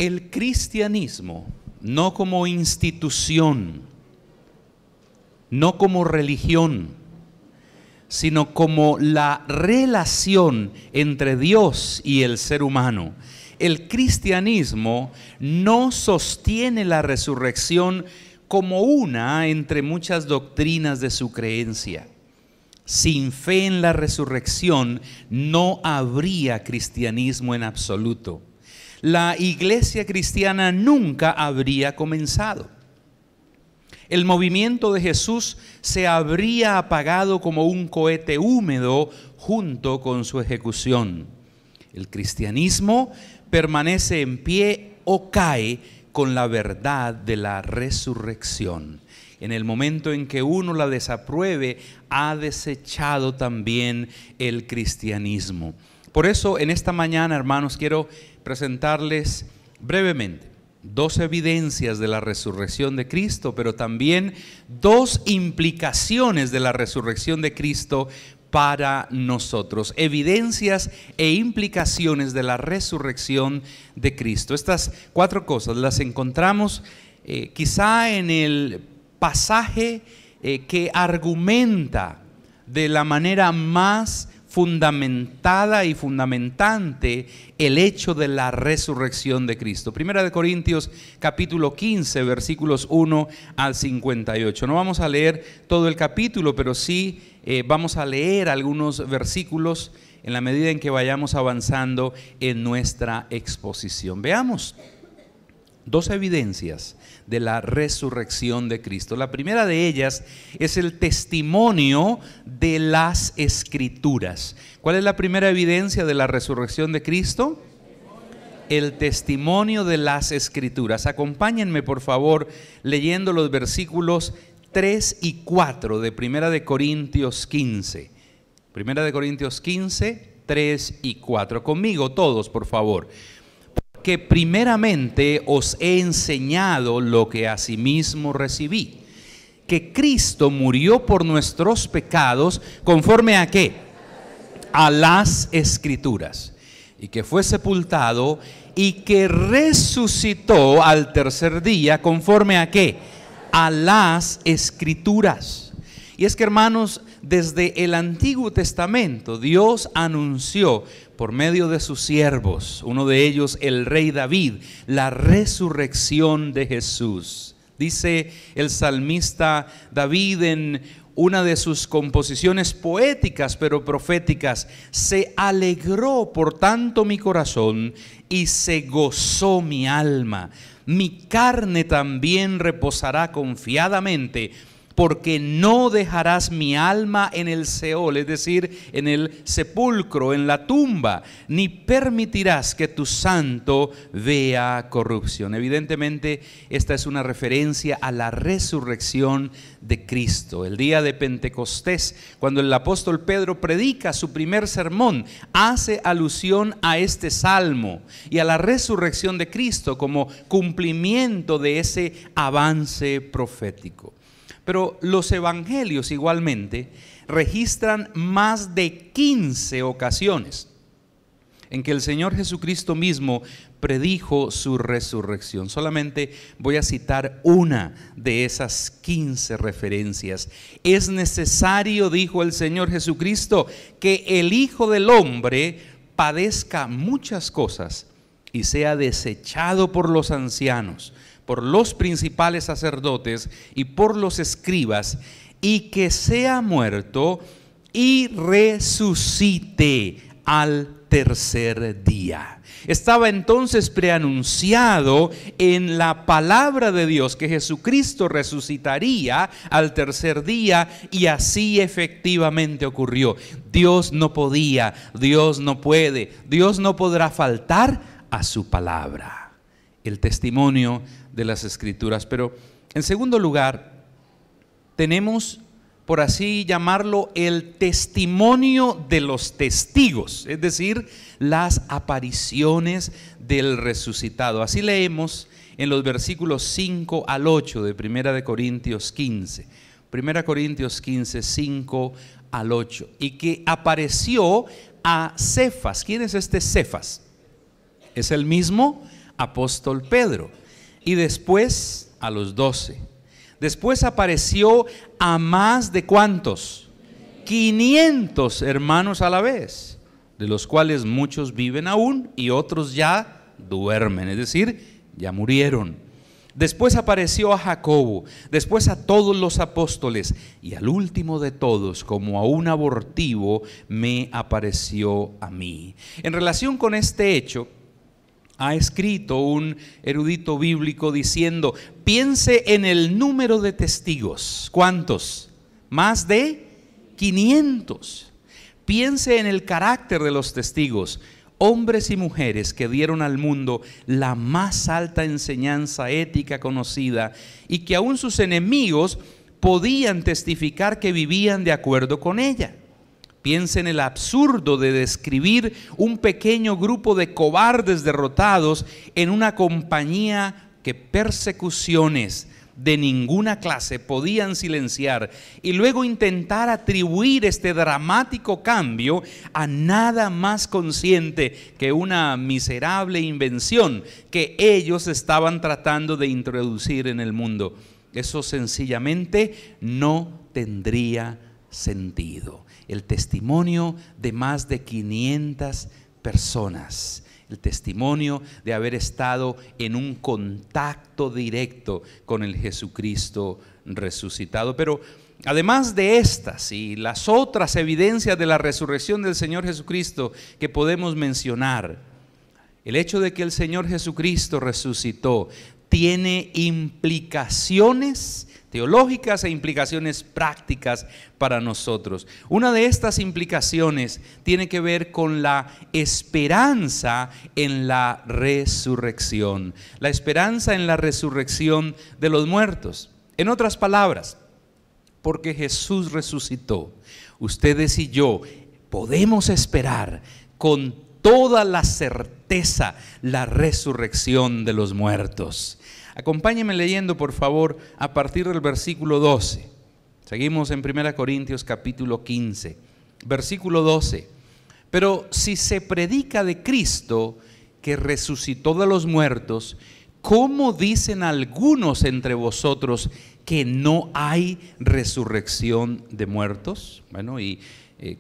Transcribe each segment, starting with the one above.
El cristianismo, no como institución, no como religión, sino como la relación entre Dios y el ser humano. El cristianismo no sostiene la resurrección como una entre muchas doctrinas de su creencia. Sin fe en la resurrección no habría cristianismo en absoluto. La iglesia cristiana nunca habría comenzado. El movimiento de Jesús se habría apagado como un cohete húmedo junto con su ejecución. El cristianismo permanece en pie o cae con la verdad de la resurrección. En el momento en que uno la desapruebe, ha desechado también el cristianismo. Por eso, en esta mañana, hermanos, quiero presentarles brevemente 2 evidencias de la resurrección de Cristo, pero también 2 implicaciones de la resurrección de Cristo para nosotros. Evidencias e implicaciones de la resurrección de Cristo. Estas 4 cosas las encontramos quizá en el pasaje que argumenta de la manera más fundamentada y fundamentante el hecho de la resurrección de Cristo. Primera de Corintios capítulo 15 versículos 1 al 58. No vamos a leer todo el capítulo, pero sí vamos a leer algunos versículos en la medida en que vayamos avanzando en nuestra exposición. Veamos 2 evidencias de la resurrección de Cristo. La primera de ellas es el testimonio de las Escrituras. ¿Cuál es la primera evidencia de la resurrección de Cristo? El testimonio de las Escrituras. Acompáñenme, por favor, leyendo los versículos 3 y 4 de Primera de Corintios 15. Primera de Corintios 15, 3 y 4. Conmigo todos, por favor. Que primeramente os he enseñado lo que asimismo recibí, que Cristo murió por nuestros pecados, conforme a ¿qué? A las Escrituras, y que fue sepultado, y que resucitó al tercer día, conforme a ¿qué? A las Escrituras. Y es que, hermanos, desde el Antiguo Testamento Dios anunció por medio de sus siervos, uno de ellos el rey David, la resurrección de Jesús. Dice el salmista David en una de sus composiciones poéticas pero proféticas: se alegró por tanto mi corazón y se gozó mi alma. Mi carne también reposará confiadamente, porque no dejarás mi alma en el Seol, es decir, en el sepulcro, en la tumba, ni permitirás que tu santo vea corrupción. Evidentemente, esta es una referencia a la resurrección de Cristo. El día de Pentecostés, cuando el apóstol Pedro predica su primer sermón, hace alusión a este salmo y a la resurrección de Cristo como cumplimiento de ese avance profético. Pero los evangelios igualmente registran más de 15 ocasiones en que el Señor Jesucristo mismo predijo su resurrección. Solamente voy a citar una de esas 15 referencias. Es necesario, dijo el Señor Jesucristo, que el Hijo del Hombre padezca muchas cosas y sea desechado por los ancianos, por los principales sacerdotes y por los escribas, y que sea muerto y resucite al tercer día. Estaba entonces preanunciado en la palabra de Dios que Jesucristo resucitaría al tercer día, y así efectivamente ocurrió. Dios no podía, Dios no puede, Dios no podrá faltar a su palabra. El testimonio de las Escrituras. Pero en segundo lugar, tenemos, por así llamarlo, el testimonio de los testigos, es decir, las apariciones del resucitado. Así leemos en los versículos 5 al 8 de Primera de Corintios 15. Primera Corintios 15, 5 al 8. Y que apareció a Cefas. ¿Quién es este Cefas? Es el mismo apóstol Pedro, y después a los 12. Después apareció a más de ¿cuántos? 500 hermanos a la vez, de los cuales muchos viven aún y otros ya duermen, es decir, ya murieron. Después apareció a Jacobo, después a todos los apóstoles, y al último de todos, como a un abortivo, me apareció a mí. En relación con este hecho, ha escrito un erudito bíblico diciendo: piense en el número de testigos. ¿Cuántos? Más de 500. Piense en el carácter de los testigos, hombres y mujeres que dieron al mundo la más alta enseñanza ética conocida y que aún sus enemigos podían testificar que vivían de acuerdo con ella. Piensa en el absurdo de describir un pequeño grupo de cobardes derrotados en una compañía que persecuciones de ninguna clase podían silenciar, y luego intentar atribuir este dramático cambio a nada más consciente que una miserable invención que ellos estaban tratando de introducir en el mundo. Eso sencillamente no tendría sentido. El testimonio de más de 500 personas, el testimonio de haber estado en un contacto directo con el Jesucristo resucitado. Pero además de estas y las otras evidencias de la resurrección del Señor Jesucristo que podemos mencionar, el hecho de que el Señor Jesucristo resucitó tiene implicaciones teológicas e implicaciones prácticas para nosotros. Una de estas implicaciones tiene que ver con la esperanza en la resurrección. La esperanza en la resurrección de los muertos. En otras palabras, porque Jesús resucitó, ustedes y yo podemos esperar con toda la certeza la resurrección de los muertos. Acompáñenme leyendo, por favor, a partir del versículo 12. Seguimos en 1 Corintios capítulo 15, versículo 12. Pero si se predica de Cristo que resucitó de los muertos, ¿cómo dicen algunos entre vosotros que no hay resurrección de muertos? Bueno, y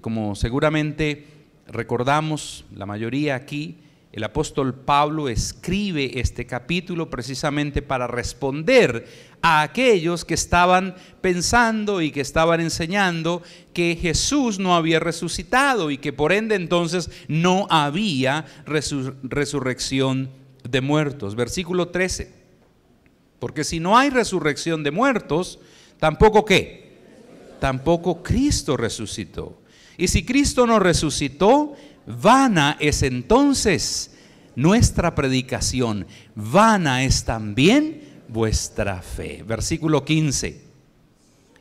como seguramente recordamos la mayoría aquí, el apóstol Pablo escribe este capítulo precisamente para responder a aquellos que estaban pensando y que estaban enseñando que Jesús no había resucitado y que por ende entonces no había resurrección de muertos. Versículo 13. Porque si no hay resurrección de muertos, tampoco ¿qué? Tampoco Cristo resucitó. Y si Cristo no resucitó, vana es entonces nuestra predicación, vana es también vuestra fe. Versículo 15.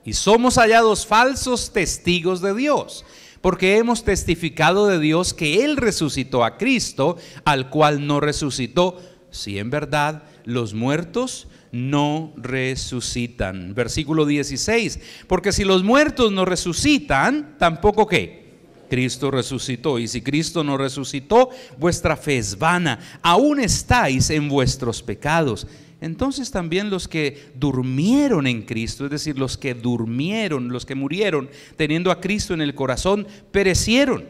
Y somos hallados falsos testigos de Dios, porque hemos testificado de Dios que Él resucitó a Cristo, al cual no resucitó, si en verdad los muertos no resucitan. Versículo 16. Porque si los muertos no resucitan, tampoco ¿qué? Cristo resucitó. Y si Cristo no resucitó, vuestra fe es vana, aún estáis en vuestros pecados. Entonces también los que durmieron en Cristo, es decir, los que durmieron, los que murieron teniendo a Cristo en el corazón, perecieron.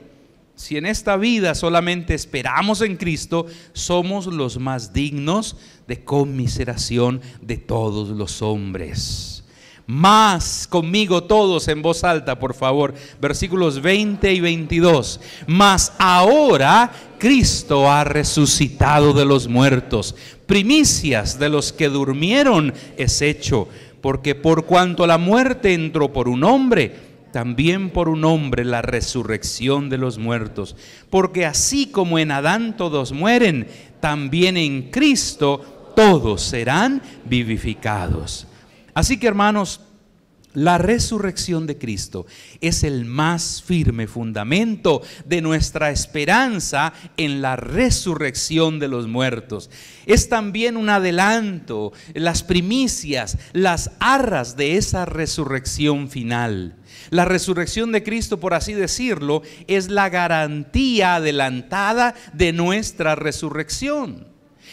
Si en esta vida solamente esperamos en Cristo, somos los más dignos de conmiseración de todos los hombres. Más, conmigo todos en voz alta, por favor, versículos 20 y 22. Mas ahora Cristo ha resucitado de los muertos, primicias de los que durmieron es hecho, porque por cuanto la muerte entró por un hombre, también por un hombre la resurrección de los muertos. Porque así como en Adán todos mueren, también en Cristo todos serán vivificados. Así que, hermanos, la resurrección de Cristo es el más firme fundamento de nuestra esperanza en la resurrección de los muertos. Es también un adelanto, las primicias, las arras de esa resurrección final. La resurrección de Cristo, por así decirlo, es la garantía adelantada de nuestra resurrección.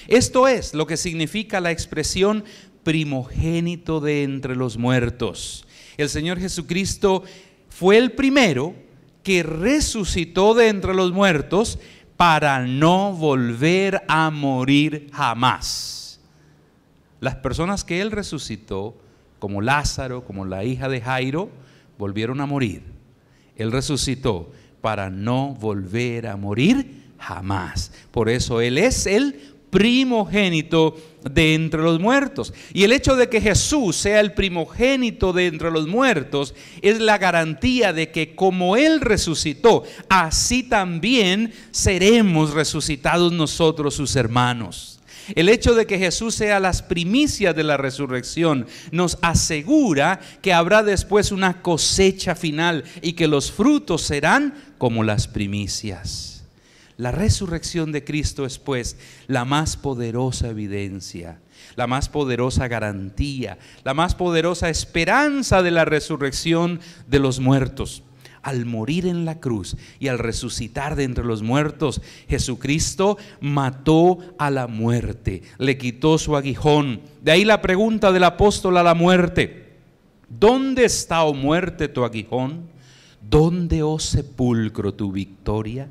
Esto es lo que significa la expresión primogénito de entre los muertos. El Señor Jesucristo fue el primero que resucitó de entre los muertos para no volver a morir jamás. Las personas que Él resucitó, como Lázaro, como la hija de Jairo, volvieron a morir. Él resucitó para no volver a morir jamás. Por eso Él es el primogénito de entre los muertos. Y el hecho de que Jesús sea el primogénito de entre los muertos es la garantía de que como Él resucitó, así también seremos resucitados nosotros, sus hermanos. El hecho de que Jesús sea las primicias de la resurrección nos asegura que habrá después una cosecha final y que los frutos serán como las primicias. La resurrección de Cristo es pues la más poderosa evidencia, la más poderosa garantía, la más poderosa esperanza de la resurrección de los muertos. Al morir en la cruz y al resucitar de entre los muertos, Jesucristo mató a la muerte, le quitó su aguijón. De ahí la pregunta del apóstol a la muerte: ¿dónde está, oh muerte, tu aguijón? ¿Dónde, oh sepulcro, tu victoria?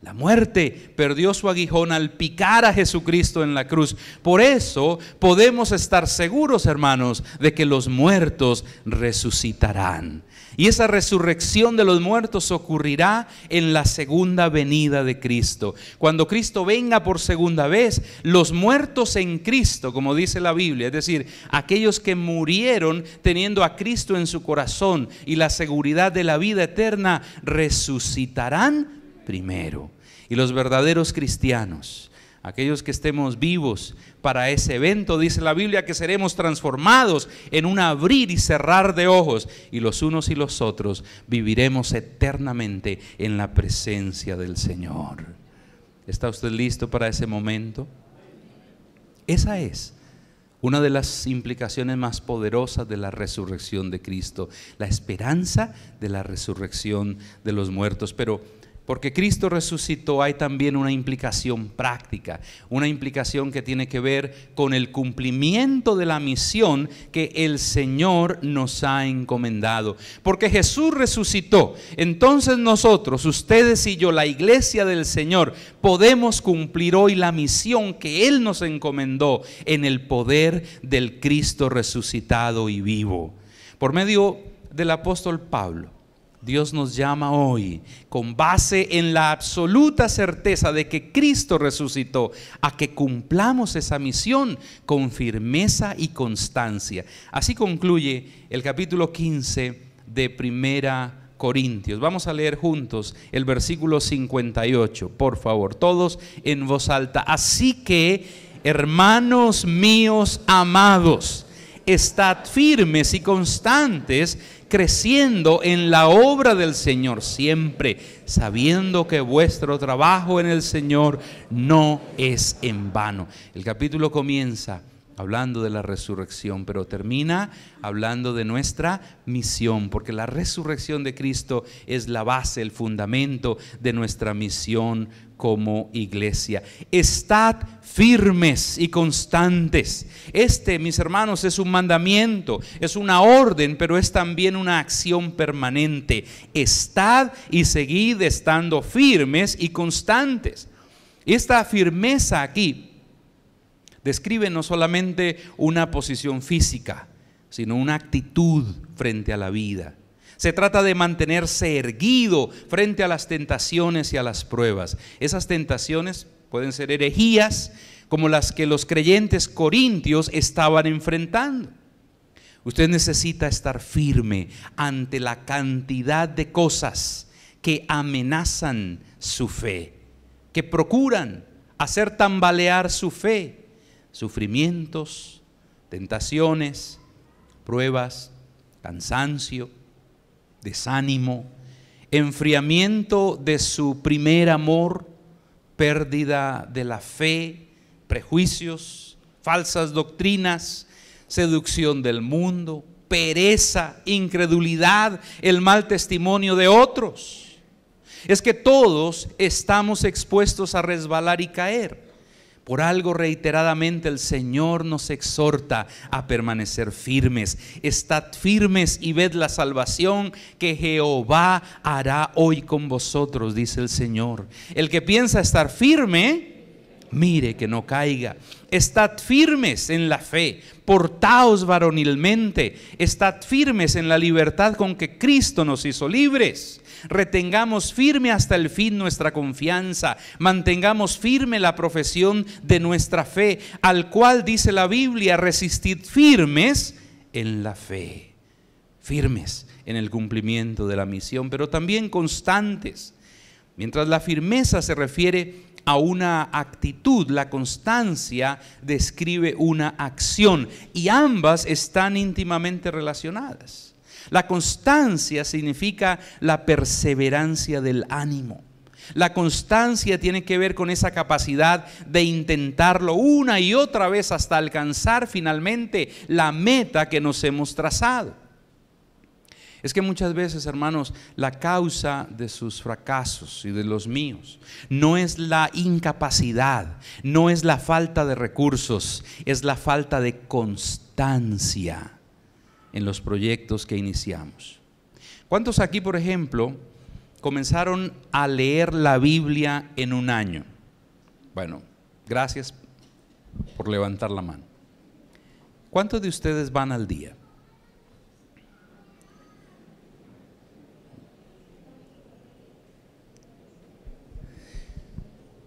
La muerte perdió su aguijón al picar a Jesucristo en la cruz. Por eso podemos estar seguros, hermanos, de que los muertos resucitarán. Y esa resurrección de los muertos ocurrirá en la segunda venida de Cristo. Cuando Cristo venga por segunda vez, los muertos en Cristo, como dice la Biblia, es decir, aquellos que murieron teniendo a Cristo en su corazón y la seguridad de la vida eterna, resucitarán primero. Y los verdaderos cristianos, aquellos que estemos vivos para ese evento, dice la Biblia que seremos transformados en un abrir y cerrar de ojos, y los unos y los otros viviremos eternamente en la presencia del Señor. ¿Está usted listo para ese momento? Esa es una de las implicaciones más poderosas de la resurrección de Cristo, la esperanza de la resurrección de los muertos. Pero porque Cristo resucitó, hay también una implicación práctica, una implicación que tiene que ver con el cumplimiento de la misión que el Señor nos ha encomendado. Porque Jesús resucitó, entonces nosotros, ustedes y yo, la iglesia del Señor, podemos cumplir hoy la misión que Él nos encomendó en el poder del Cristo resucitado y vivo. Por medio del apóstol Pablo, Dios nos llama hoy, con base en la absoluta certeza de que Cristo resucitó, a que cumplamos esa misión con firmeza y constancia. Así concluye el capítulo 15 de Primera Corintios. Vamos a leer juntos el versículo 58, por favor, todos en voz alta. Así que, hermanos míos amados, estad firmes y constantes, creciendo en la obra del Señor siempre, sabiendo que vuestro trabajo en el Señor no es en vano. El capítulo comienza hablando de la resurrección, pero termina hablando de nuestra misión, porque la resurrección de Cristo es la base, el fundamento de nuestra misión como iglesia. Estad firmes y constantes. Este, mis hermanos, es un mandamiento, es una orden, pero es también una acción permanente. Estad y seguid estando firmes y constantes. Esta firmeza aquí describe no solamente una posición física, sino una actitud frente a la vida. Se trata de mantenerse erguido frente a las tentaciones y a las pruebas. Esas tentaciones pueden ser herejías como las que los creyentes corintios estaban enfrentando. Usted necesita estar firme ante la cantidad de cosas que amenazan su fe, que procuran hacer tambalear su fe. Sufrimientos, tentaciones, pruebas, cansancio, desánimo, enfriamiento de su primer amor, pérdida de la fe, prejuicios, falsas doctrinas, seducción del mundo, pereza, incredulidad, el mal testimonio de otros. Es que todos estamos expuestos a resbalar y caer. Por algo reiteradamente el Señor nos exhorta a permanecer firmes. Estad firmes y ved la salvación que Jehová hará hoy con vosotros, dice el Señor. El que piensa estar firme, mire que no caiga. Estad firmes en la fe, portaos varonilmente, estad firmes en la libertad con que Cristo nos hizo libres. Retengamos firme hasta el fin nuestra confianza, mantengamos firme la profesión de nuestra fe, al cual dice la Biblia: resistid firmes en la fe. Firmes en el cumplimiento de la misión, pero también constantes. Mientras la firmeza se refiere a una actitud, la constancia describe una acción, y ambas están íntimamente relacionadas. La constancia significa la perseverancia del ánimo. La constancia tiene que ver con esa capacidad de intentarlo una y otra vez hasta alcanzar finalmente la meta que nos hemos trazado. Es que muchas veces, hermanos, la causa de sus fracasos y de los míos no es la incapacidad, no es la falta de recursos, es la falta de constancia en los proyectos que iniciamos. ¿Cuántos aquí, por ejemplo, comenzaron a leer la Biblia en un año? Bueno, gracias por levantar la mano. ¿Cuántos de ustedes van al día?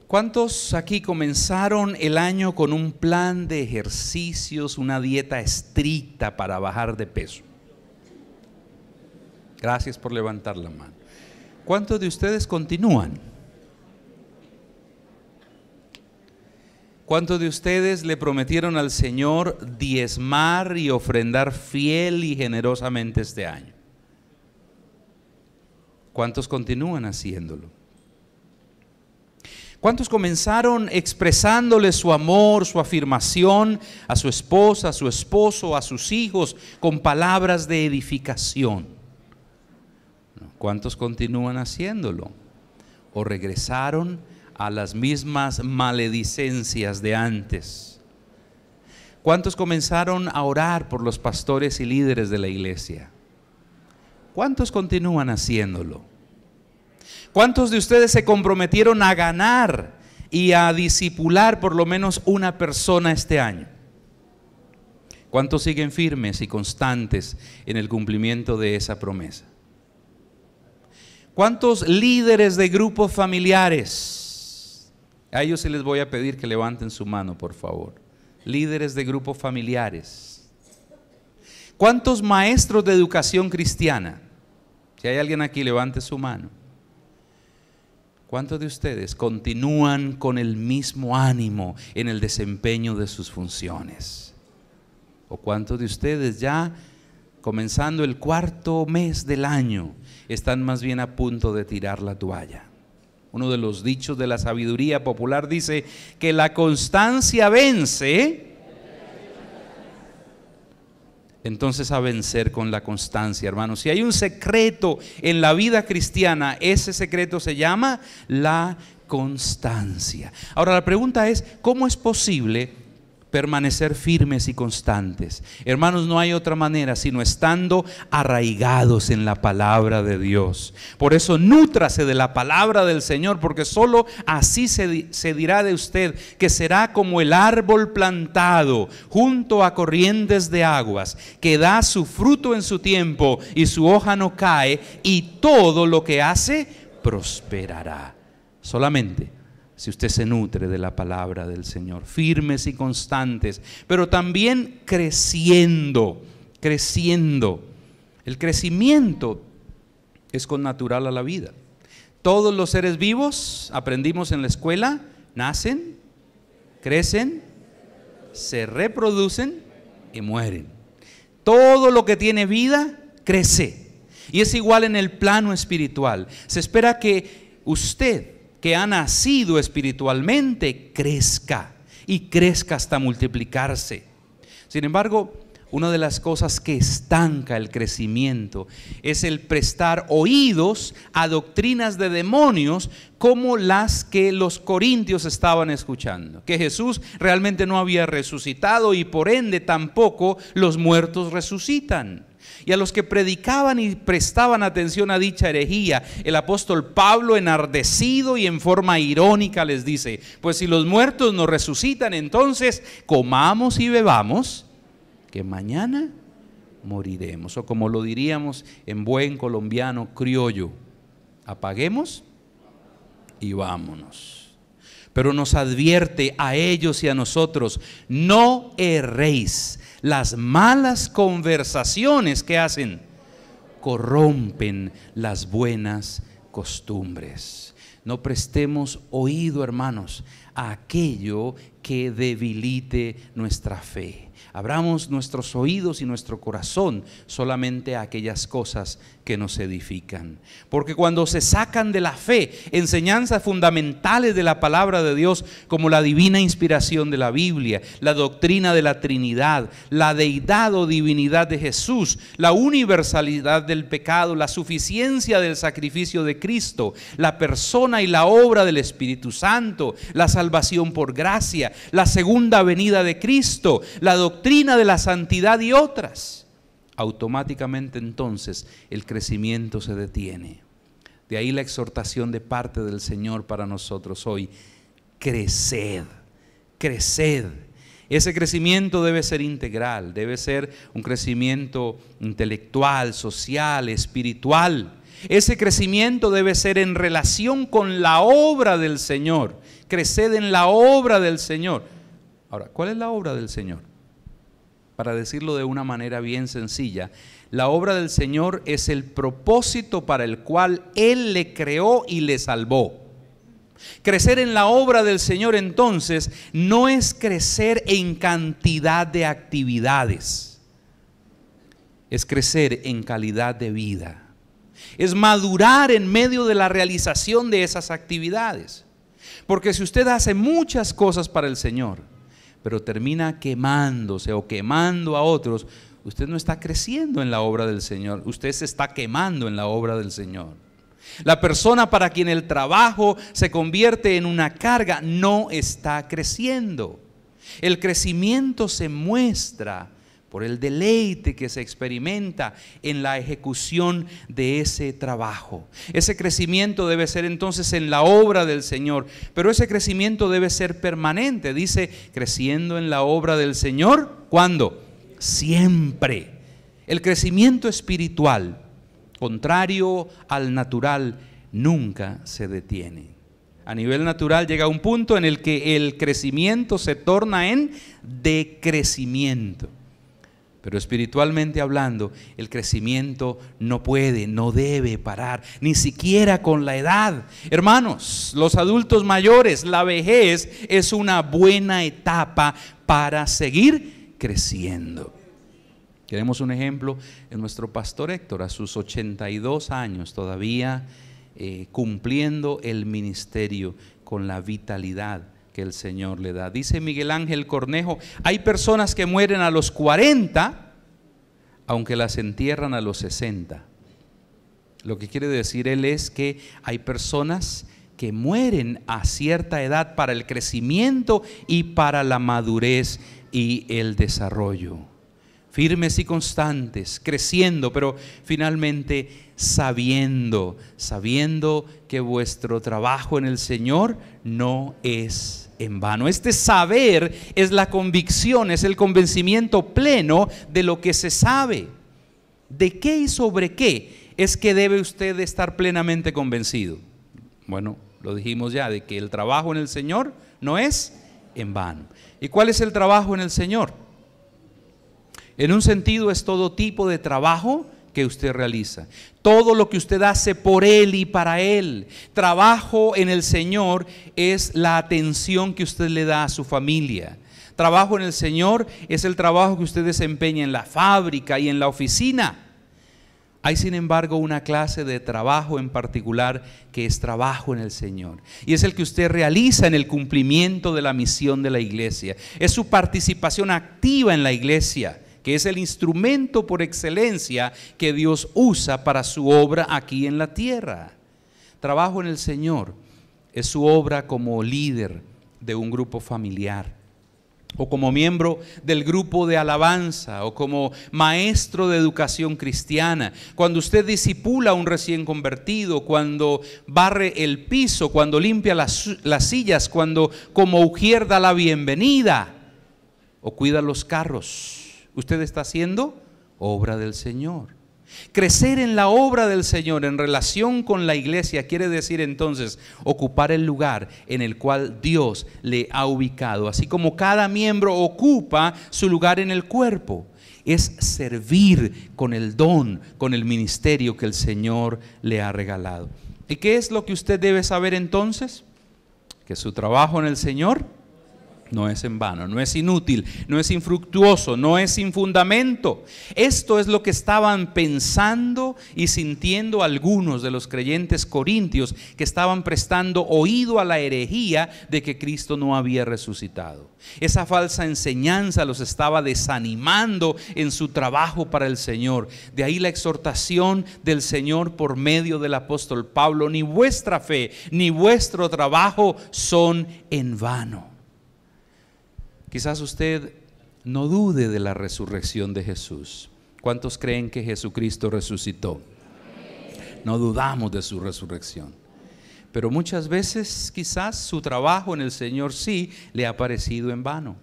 ¿Cuántos aquí comenzaron el año con un plan de ejercicios, una dieta estricta para bajar de peso? Gracias por levantar la mano. ¿Cuántos de ustedes continúan? ¿Cuántos de ustedes le prometieron al Señor diezmar y ofrendar fiel y generosamente este año? ¿Cuántos continúan haciéndolo? ¿Cuántos comenzaron expresándole su amor, su afirmación a su esposa, a su esposo, a sus hijos, con palabras de edificación? ¿Cuántos continúan haciéndolo? ¿O regresaron a las mismas maledicencias de antes? ¿Cuántos comenzaron a orar por los pastores y líderes de la iglesia? ¿Cuántos continúan haciéndolo? ¿Cuántos de ustedes se comprometieron a ganar y a discipular por lo menos una persona este año? ¿Cuántos siguen firmes y constantes en el cumplimiento de esa promesa? ¿Cuántos líderes de grupos familiares? A ellos sí les voy a pedir que levanten su mano, por favor. Líderes de grupos familiares. ¿Cuántos maestros de educación cristiana? Si hay alguien aquí, levante su mano. ¿Cuántos de ustedes continúan con el mismo ánimo en el desempeño de sus funciones? ¿O cuántos de ustedes ya comenzando el cuarto mes del año están más bien a punto de tirar la toalla? Uno de los dichos de la sabiduría popular dice que la constancia vence. Entonces, a vencer con la constancia, hermanos. Si hay un secreto en la vida cristiana, ese secreto se llama la constancia. Ahora la pregunta es, ¿cómo es posible permanecer firmes y constantes? Hermanos, no hay otra manera sino estando arraigados en la palabra de Dios. Por eso nútrase de la palabra del Señor, porque solo así se dirá de usted que será como el árbol plantado junto a corrientes de aguas, que da su fruto en su tiempo y su hoja no cae, y todo lo que hace prosperará. Solamente si usted se nutre de la palabra del Señor, firmes y constantes, pero también creciendo. El crecimiento es connatural a la vida. Todos los seres vivos, aprendimos en la escuela, nacen, crecen, se reproducen y mueren. Todo lo que tiene vida crece. Y es igual en el plano espiritual. Se espera que usted, que ha nacido espiritualmente, crezca y crezca hasta multiplicarse. Sin embargo, Una de las cosas que estanca el crecimiento es el prestar oídos a doctrinas de demonios como las que los corintios estaban escuchando, que Jesús realmente no había resucitado y por ende tampoco los muertos resucitan. Y a los que predicaban y prestaban atención a dicha herejía, el apóstol Pablo, enardecido y en forma irónica, les dice: pues si los muertos no resucitan, entonces comamos y bebamos, que mañana moriremos. O como lo diríamos en buen colombiano criollo, apaguemos y vámonos. Pero nos advierte a ellos y a nosotros: no erréis. Las malas conversaciones que hacen corrompen las buenas costumbres. No prestemos oído, hermanos, a aquello que debilite nuestra fe. Abramos nuestros oídos y nuestro corazón solamente a aquellas cosas que nos edifican. Porque cuando se sacan de la fe enseñanzas fundamentales de la palabra de Dios, como la divina inspiración de la Biblia, la doctrina de la Trinidad, la deidad o divinidad de Jesús, la universalidad del pecado, la suficiencia del sacrificio de Cristo, la persona y la obra del Espíritu Santo, la salvación por gracia, la segunda venida de Cristo, la doctrina de la santidad y otras, automáticamente entonces el crecimiento se detiene. De ahí la exhortación de parte del Señor para nosotros hoy: creced, creced. Ese crecimiento debe ser integral, debe ser un crecimiento intelectual, social, espiritual. Ese crecimiento debe ser en relación con la obra del Señor. Creced en la obra del Señor. Ahora, ¿cuál es la obra del Señor? Para decirlo de una manera bien sencilla, la obra del Señor es el propósito para el cual Él le creó y le salvó. Crecer en la obra del Señor, entonces, no es crecer en cantidad de actividades, es crecer en calidad de vida, es madurar en medio de la realización de esas actividades. Porque si usted hace muchas cosas para el Señor, pero termina quemándose o quemando a otros, usted no está creciendo en la obra del Señor, usted se está quemando en la obra del Señor. La persona para quien el trabajo se convierte en una carga no está creciendo. El crecimiento se muestra por el deleite que se experimenta en la ejecución de ese trabajo. Ese crecimiento debe ser entonces en la obra del Señor, pero ese crecimiento debe ser permanente. Dice, creciendo en la obra del Señor, ¿cuándo? Siempre. El crecimiento espiritual, contrario al natural, nunca se detiene. A nivel natural llega un punto en el que el crecimiento se torna en decrecimiento. Pero espiritualmente hablando, el crecimiento no puede, no debe parar, ni siquiera con la edad. Hermanos, los adultos mayores, la vejez es una buena etapa para seguir creciendo. Tenemos un ejemplo en nuestro pastor Héctor, a sus 82 años todavía cumpliendo el ministerio con la vitalidad que el Señor le da. Dice Miguel Ángel Cornejo, hay personas que mueren a los 40, aunque las entierran a los 60. Lo que quiere decir él es que hay personas que mueren a cierta edad para el crecimiento y para la madurez y el desarrollo. Firmes y constantes, creciendo, pero finalmente sabiendo que vuestro trabajo en el Señor no es en vano. Este saber es la convicción, es el convencimiento pleno de lo que se sabe. ¿De qué y sobre qué es que debe usted estar plenamente convencido? Bueno, lo dijimos ya, de que el trabajo en el Señor no es en vano. ¿Y cuál es el trabajo en el Señor? En un sentido es todo tipo de trabajo que usted realiza, todo lo que usted hace por Él y para Él. Trabajo en el Señor es la atención que usted le da a su familia. Trabajo en el Señor es el trabajo que usted desempeña en la fábrica y en la oficina. Hay sin embargo una clase de trabajo en particular que es trabajo en el Señor, y es el que usted realiza en el cumplimiento de la misión de la iglesia. Es su participación activa en la iglesia que es el instrumento por excelencia que Dios usa para su obra aquí en la tierra. Trabajo en el Señor es su obra como líder de un grupo familiar, o como miembro del grupo de alabanza, o como maestro de educación cristiana, cuando usted discipula a un recién convertido, cuando barre el piso, cuando limpia las sillas, cuando como ujier da la bienvenida, o cuida los carros. Usted está haciendo obra del Señor. Crecer en la obra del Señor en relación con la iglesia quiere decir entonces ocupar el lugar en el cual Dios le ha ubicado, así como cada miembro ocupa su lugar en el cuerpo. Es servir con el don, con el ministerio que el Señor le ha regalado. ¿Y qué es lo que usted debe saber entonces? Que su trabajo en el Señor no es en vano, no es inútil, no es infructuoso, no es sin fundamento. Esto es lo que estaban pensando y sintiendo algunos de los creyentes corintios que estaban prestando oído a la herejía de que Cristo no había resucitado. Esa falsa enseñanza los estaba desanimando en su trabajo para el Señor. De ahí la exhortación del Señor por medio del apóstol Pablo: ni vuestra fe ni vuestro trabajo son en vano. Quizás usted no dude de la resurrección de Jesús. ¿Cuántos creen que Jesucristo resucitó? No dudamos de su resurrección. Pero muchas veces quizás su trabajo en el Señor sí le ha parecido en vano.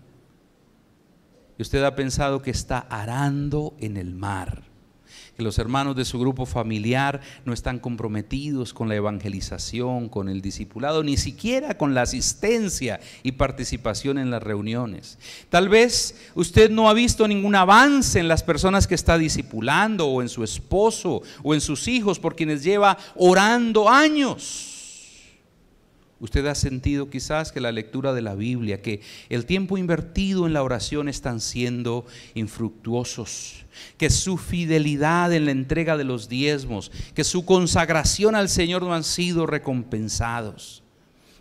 Y usted ha pensado que está arando en el mar, que los hermanos de su grupo familiar no están comprometidos con la evangelización, con el discipulado, ni siquiera con la asistencia y participación en las reuniones. Tal vez usted no ha visto ningún avance en las personas que está discipulando, o en su esposo, o en sus hijos, por quienes lleva orando años. Usted ha sentido quizás que la lectura de la Biblia, que el tiempo invertido en la oración están siendo infructuosos, que su fidelidad en la entrega de los diezmos, que su consagración al Señor no han sido recompensados.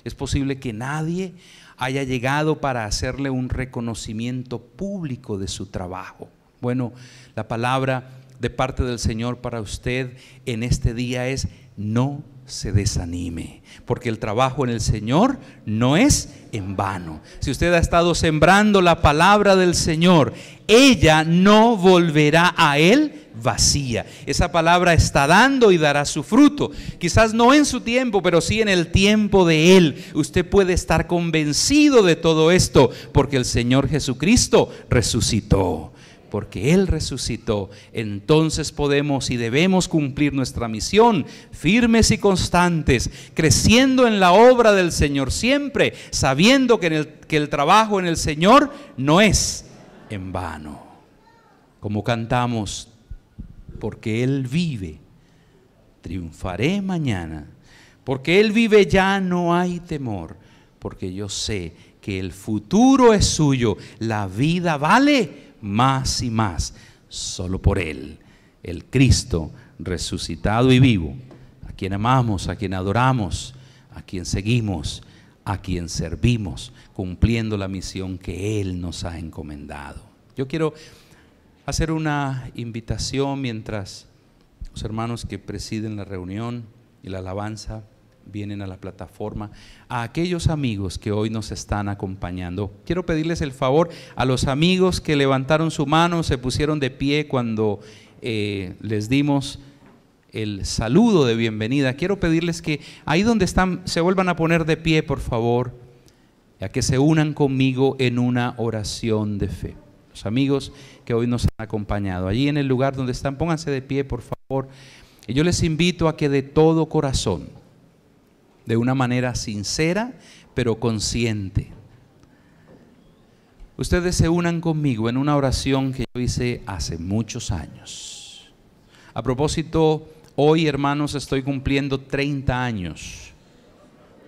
Es posible que nadie haya llegado para hacerle un reconocimiento público de su trabajo. Bueno, la palabra de parte del Señor para usted en este día es: no se desanime, porque el trabajo en el Señor no es en vano. Si usted ha estado sembrando la palabra del Señor, ella no volverá a Él vacía. Esa palabra está dando y dará su fruto. Quizás no en su tiempo, pero sí en el tiempo de Él. Usted puede estar convencido de todo esto, porque el Señor Jesucristo resucitó. Porque Él resucitó, entonces podemos y debemos cumplir nuestra misión, firmes y constantes, creciendo en la obra del Señor siempre, sabiendo que el trabajo en el Señor no es en vano. Como cantamos: porque Él vive, triunfaré mañana. Porque Él vive, ya no hay temor. Porque yo sé que el futuro es suyo, la vida vale más y más, solo por Él, el Cristo resucitado y vivo, a quien amamos, a quien adoramos, a quien seguimos, a quien servimos, cumpliendo la misión que Él nos ha encomendado. Yo quiero hacer una invitación mientras los hermanos que presiden la reunión y la alabanza vienen a la plataforma, a aquellos amigos que hoy nos están acompañando. Quiero pedirles el favor a los amigos que levantaron su mano, se pusieron de pie cuando les dimos el saludo de bienvenida. Quiero pedirles que ahí donde están se vuelvan a poner de pie, por favor, a que se unan conmigo en una oración de fe. Los amigos que hoy nos han acompañado, allí en el lugar donde están, pónganse de pie, por favor. Y yo les invito a que de todo corazón, de una manera sincera pero consciente, ustedes se unan conmigo en una oración que yo hice hace muchos años. A propósito, hoy, hermanos, estoy cumpliendo 30 años.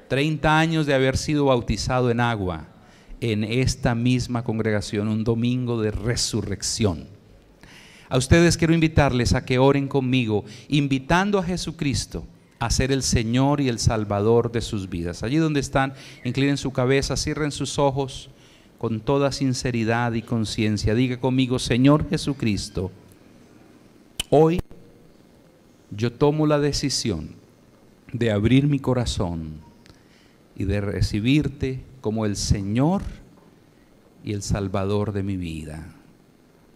30 años de haber sido bautizado en agua en esta misma congregación, un domingo de resurrección. A ustedes quiero invitarles a que oren conmigo, invitando a Jesucristo a ser el Señor y el Salvador de sus vidas. Allí donde están, inclinen su cabeza, cierren sus ojos. con toda sinceridad y conciencia. Diga conmigo: Señor Jesucristo, hoy yo tomo la decisión de abrir mi corazón y de recibirte como el Señor y el Salvador de mi vida.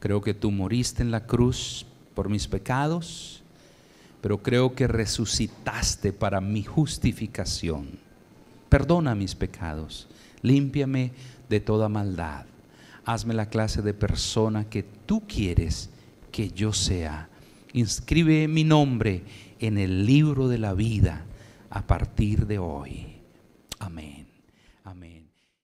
Creo que tú moriste en la cruz por mis pecados, pero creo que resucitaste para mi justificación. Perdona mis pecados, límpiame de toda maldad. Hazme la clase de persona que tú quieres que yo sea. Inscribe mi nombre en el libro de la vida a partir de hoy. Amén. Amén.